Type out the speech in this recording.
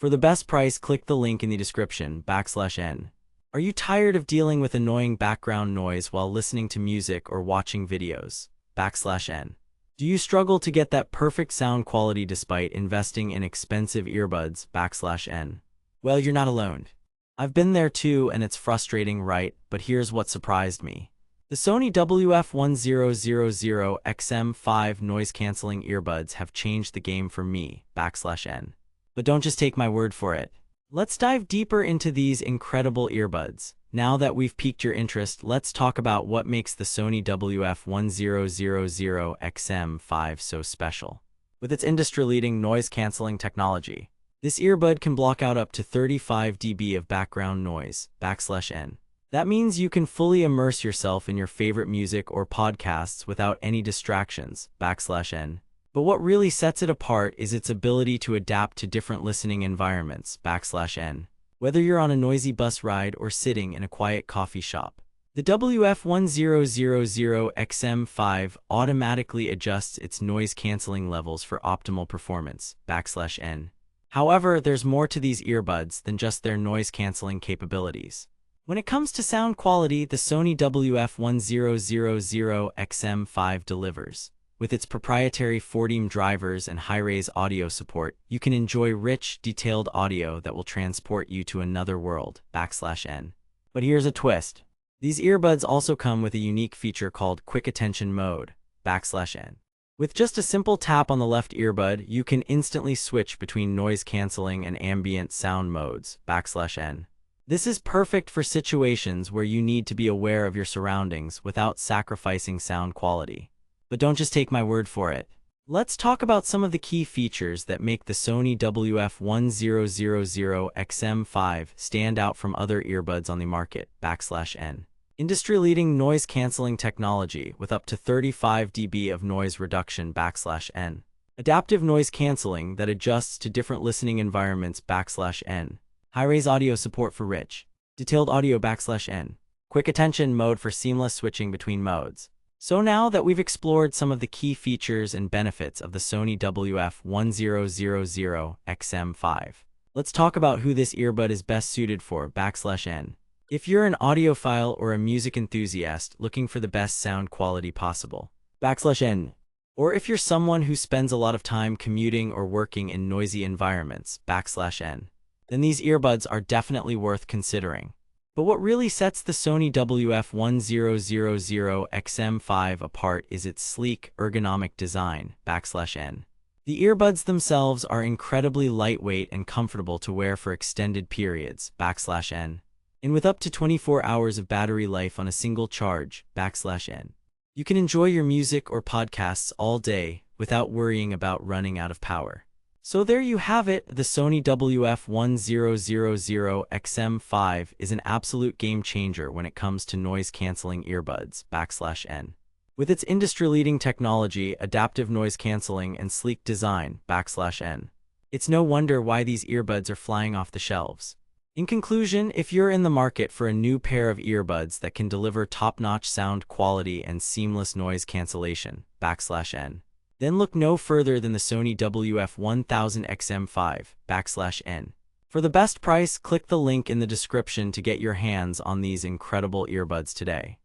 For the best price, click the link in the description /N. Are you tired of dealing with annoying background noise while listening to music or watching videos? /N. Do you struggle to get that perfect sound quality despite investing in expensive earbuds? /N. Well, you're not alone. I've been there too, and it's frustrating, right? But here's what surprised me. The Sony WF-1000XM5 noise-canceling earbuds have changed the game for me. /N. But don't just take my word for it. Let's dive deeper into these incredible earbuds. Now that we've piqued your interest, let's talk about what makes the Sony WF-1000XM5 so special. With its industry-leading noise-canceling technology, this earbud can block out up to 35 dB of background noise. /N. That means you can fully immerse yourself in your favorite music or podcasts without any distractions. /N. But what really sets it apart is its ability to adapt to different listening environments. /N. Whether you're on a noisy bus ride or sitting in a quiet coffee shop, the WF-1000XM5 automatically adjusts its noise-canceling levels for optimal performance. /N. However, there's more to these earbuds than just their noise-canceling capabilities. When it comes to sound quality, the Sony WF-1000XM5 delivers. With its proprietary 4-dB drivers and high-res audio support, you can enjoy rich, detailed audio that will transport you to another world. /N. But here's a twist. These earbuds also come with a unique feature called Quick Attention Mode. /N. With just a simple tap on the left earbud, you can instantly switch between noise-canceling and ambient sound modes. /N. This is perfect for situations where you need to be aware of your surroundings without sacrificing sound quality. But don't just take my word for it. Let's talk about some of the key features that make the Sony WF-1000XM5 stand out from other earbuds on the market. /N. Industry-leading noise-canceling technology with up to 35 dB of noise reduction. /N. Adaptive noise canceling that adjusts to different listening environments. /N. High-res audio support for rich, detailed audio. /N. Quick attention mode for seamless switching between modes. So now that we've explored some of the key features and benefits of the Sony WF-1000XM5, let's talk about who this earbud is best suited for. /N. If you're an audiophile or a music enthusiast looking for the best sound quality possible. /N. Or if you're someone who spends a lot of time commuting or working in noisy environments. /N. Then these earbuds are definitely worth considering. But what really sets the Sony WF-1000XM5 apart is its sleek, ergonomic design. /N. The earbuds themselves are incredibly lightweight and comfortable to wear for extended periods. /N. And with up to 24 hours of battery life on a single charge. /N. You can enjoy your music or podcasts all day without worrying about running out of power. So there you have it, the Sony WF-1000XM5 is an absolute game changer when it comes to noise-canceling earbuds. /N. With its industry-leading technology, adaptive noise canceling, and sleek design. /N. It's no wonder why these earbuds are flying off the shelves. In conclusion, if you're in the market for a new pair of earbuds that can deliver top-notch sound quality and seamless noise cancellation. /N. Then look no further than the Sony WF-1000XM5. /N. For the best price, click the link in the description to get your hands on these incredible earbuds today.